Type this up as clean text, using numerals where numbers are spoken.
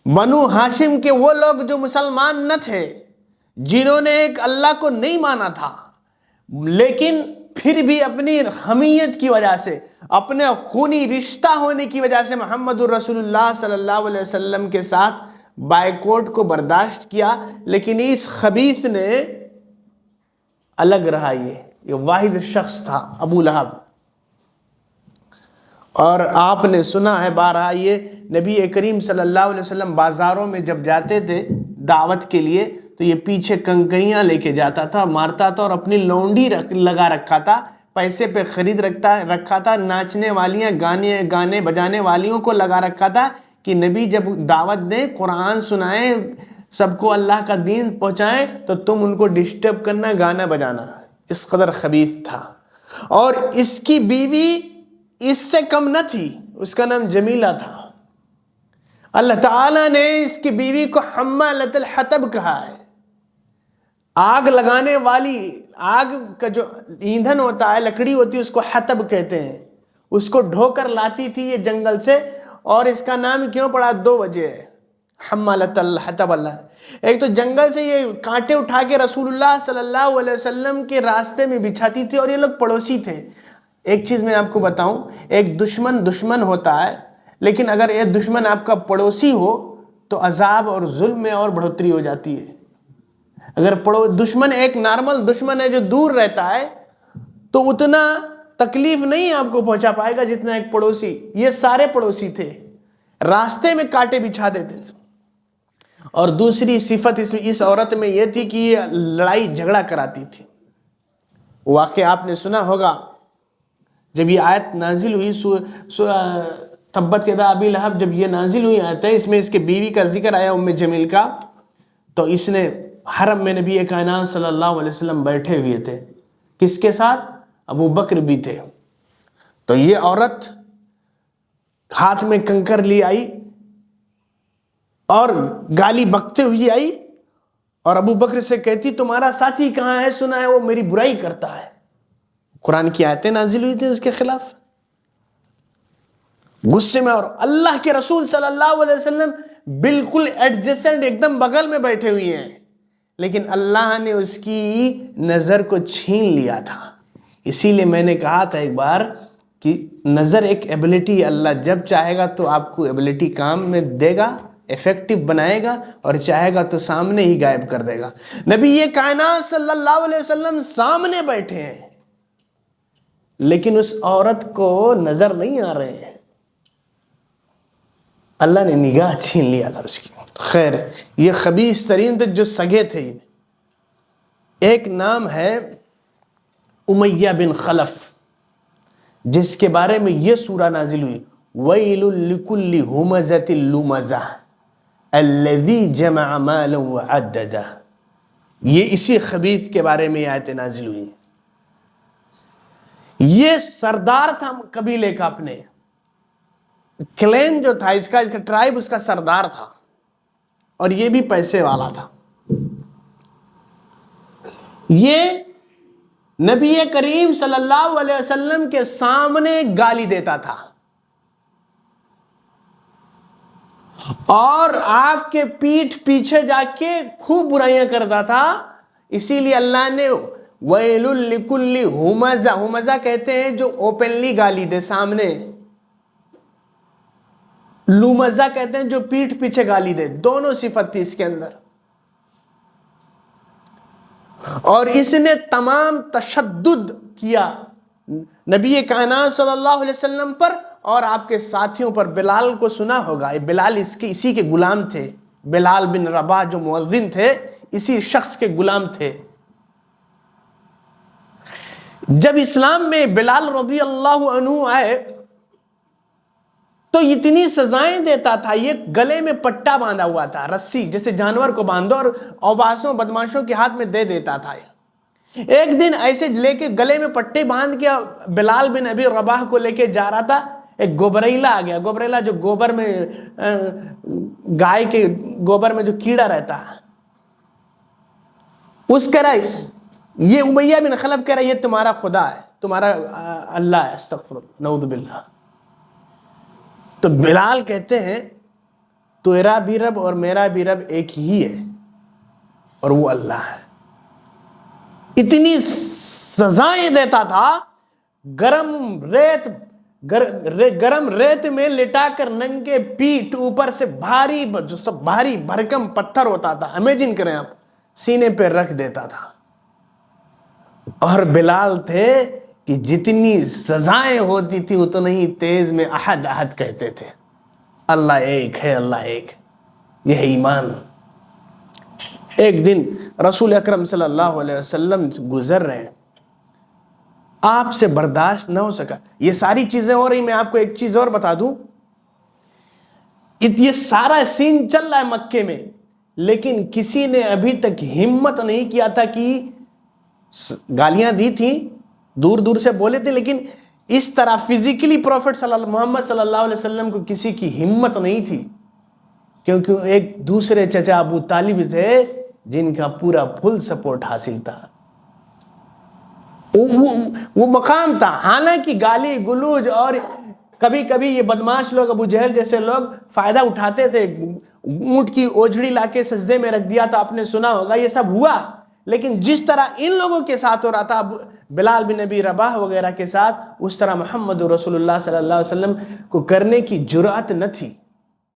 بنو ہاشم کے وہ لوگ جو مسلمان نہ تھے، جنہوں نے ایک اللہ کو نہیں مانا تھا، لیکن پھر بھی اپنی حمیت کی وجہ سے، اپنے خونی رشتہ ہونے کی وجہ سے محمد الرسول اللہ صلی اللہ علیہ وسلم کے ساتھ بائیکاٹ کو برداشت کیا، لیکن اس خبیث نے الگ رہا۔ یہ واحد شخص تھا ابو لہب۔ اور آپ نے سنا ہے بارہا، یہ نبی کریم صلی اللہ علیہ وسلم بازاروں میں جب جاتے تھے دعوت کے لیے تو یہ پیچھے کنکریاں لے کے جاتا تھا، مارتا تھا، اور اپنی لونڈی لگا رکھا تھا، پیسے پہ خرید رکھا تھا، ناچنے والیاں گانے بجانے والیوں کو لگا رکھا تھا کہ نبی جب دعوت دیں، قرآن سنائیں، سب کو اللہ کا دین پہنچائیں تو تم ان کو ڈسٹرب کرنا، گانا بجانا۔ اس قدر خبیث تھا۔ اور اس کی بیوی اس سے کم نہ تھی، اس کا نام جمیلہ تھا۔ اللہ تعالیٰ نے اس کی بیوی کو حمالۃ الحطب کہا ہے، آگ لگانے والی۔ آگ کا جو ایندھن ہوتا ہے، لکڑی ہوتی ہے، اس کو حطب کہتے ہیں۔ اس کو ڈھو کر لاتی تھی یہ جنگل سے، اور اس کا نام کیوں پڑا؟ 2 وجہ ہے حمالۃ الحطب۔ اللہ ایک تو جنگل سے یہ کانٹے اٹھا کے رسول اللہ صلی اللہ علیہ وسلم کے راستے میں بچھاتی تھی، اور یہ لوگ پڑوسی تھے۔ ایک چیز میں آپ کو بتاؤں، ایک دشمن ہوتا ہے، لیکن اگر یہ دشمن آپ کا پڑوسی ہو تو عذاب اور ظلم میں اور بڑھوتری ہو جاتی ہے۔ اگر دشمن ایک نارمل دشمن ہے جو دور رہتا ہے تو اتنا تکلیف نہیں آپ کو پہنچا پائے گا جتنا ایک پڑوسی۔ یہ سارے پڑوسی تھے، راستے میں کانٹے بچھا دیتے تھے۔ اور دوسری صفت اس عورت میں یہ تھی کہ یہ لڑائی جھگڑا کراتی تھی۔ واقعہ آپ نے سنا ہوگا، جب یہ آیت نازل ہوئی تبت یدا ابی لہب، جب یہ نازل ہوئی آیت ہے، اس میں اس کے بیوی کا ذکر آیا، ام جمیل کا، تو اس نے حرم میں نبی کائنات صلی اللہ علیہ وسلم بیٹھے ہوئے تھے، کس کے ساتھ؟ ابو بکر بھی تھے۔ تو یہ عورت ہاتھ میں کنکر لی آئی اور گالی بکتے ہوئی آئی، اور ابو بکر سے کہتی تمہارا ساتھی کہاں ہے؟ سنا ہے وہ میری برائی کرتا ہے۔ قرآن کی آیتیں نازل ہوئی تھی اس کے خلاف، غصے میں۔ اور اللہ کے رسول صلی اللہ علیہ وسلم بالکل ایڈجسنٹ، ایک دم بغل میں بیٹھے ہوئے ہیں، لیکن اللہ نے اس کی نظر کو چھین لیا تھا۔ اسی لیے میں نے کہا تھا ایک بار کہ نظر ایک ایبلٹی، اللہ جب چاہے گا تو آپ کو ایبلٹی کام میں دے گا، ایفیکٹو بنائے گا، اور چاہے گا تو سامنے ہی غائب کر دے گا۔ نبی یہ کائنات صلی اللہ علیہ وسلم سامنے بیٹھے ہیں، لیکن اس عورت کو نظر نہیں آ رہے ہیں، اللہ نے نگاہ چھین لیا تھا اس کی۔ خیر، یہ خبیث ترین تو جو سگے تھے، ایک نام ہے امیہ بن خلف، جس کے بارے میں یہ سورہ نازل ہوئی، وَيْلٌ لِكُلِّ هُمَزَةٍ لُمَزَةٍ الَّذِي جَمَعَ مَالًا وَعَدَّدَهُ۔ یہ اسی خبیث کے بارے میں آیتیں نازل ہوئی۔ یہ سردار تھا قبیلے کا، اپنے کلین جو تھا، اس کا ٹرائب، اس کا سردار تھا، اور یہ بھی پیسے والا تھا۔ یہ نبی کریم صلی اللہ علیہ وسلم کے سامنے گالی دیتا تھا، اور آپ کے پیٹھ پیچھے جا کے خوب برائیاں کرتا تھا۔ اسی لیے اللہ نے وَيْلٌ لِكُلِّ ہُمَزَةٍ، ہُمَزَہ کہتے ہیں جو اوپنلی گالی دے سامنے، لُمَزَہ کہتے ہیں جو پیٹھ پیچھے گالی دے، دونوں صفت تھی اس کے اندر۔ اور اس نے تمام تشدد کیا نبی کائنات صلی اللہ علیہ وسلم پر اور آپ کے ساتھیوں پر۔ بلال کو سنا ہوگا، بلال اسی کے غلام تھے، بلال بن رباح جو مؤذن تھے، اسی شخص کے غلام تھے۔ جب اسلام میں بلال رضی اللہ عنہ آئے تو اتنی سزائیں دیتا تھا، یہ گلے میں پٹا باندھا ہوا تھا، رسی جیسے جانور کو باندھو، اور اوباسوں بدماشوں کے ہاتھ میں دے دیتا تھا۔ ایک دن ایسے لے کے گلے میں پٹے باندھ کے بلال بن ابی رباح کو لے کے جا رہا تھا، ایک گوبریلا آ گیا۔ گوبریلا جو گوبر میں، گائے کے گوبر میں جو کیڑا رہتا ہے، اس کہہ رہا، یہ امیہ بن خلف کہہ رہا یہ تمہارا خدا ہے، تمہارا اللہ ہے، استغفر اللہ، نعوذ باللہ۔ تو بلال کہتے ہیں تیرا بھی رب اور میرا بھی رب ایک ہی ہے اور وہ اللہ ہے. اتنی سزائیں دیتا تھا. گرم ریت میں لٹا کر ننگے پیٹھ اوپر سے بھاری جو سب بھاری بھرکم پتھر ہوتا تھا, امیجن کریں آپ, سینے پہ رکھ دیتا تھا. اور بلال تھے کہ جتنی سزائیں ہوتی تھی اتنا ہی تیز میں احد احد کہتے تھے. اللہ ایک ہے, اللہ ایک. یہ ہے ایمان. ایک دن رسول اکرم صلی اللہ علیہ وسلم گزر رہے ہیں, آپ سے برداشت نہ ہو سکا. یہ ساری چیزیں ہو رہی, میں آپ کو ایک چیز اور بتا دوں, یہ سارا سین چل رہا ہے مکے میں, لیکن کسی نے ابھی تک ہمت نہیں کیا تھا کہ گالیاں دی تھیں, دور دور سے بولے تھے, لیکن اس طرح فزیکلی پروفٹ محمد صلی اللہ علیہ وسلم کو کسی کی ہمت نہیں تھی, کیونکہ ایک دوسرے چچا ابو طالب تھے جن کا پورا فل سپورٹ حاصل تھا. وہ مقام تھا. حالانکہ گالی گلوج اور کبھی کبھی یہ بدماش لوگ, ابو جہل جیسے لوگ فائدہ اٹھاتے تھے, اونٹ کی اوجھڑی لا کے سجدے میں رکھ دیا تھا, آپ نے سنا ہوگا, یہ سب ہوا. لیکن جس طرح ان لوگوں کے ساتھ ہو رہا تھا بلال بن ابی رباح وغیرہ کے ساتھ, اس طرح محمد رسول اللہ صلی اللہ علیہ وسلم کو کرنے کی جرأت نہ تھی.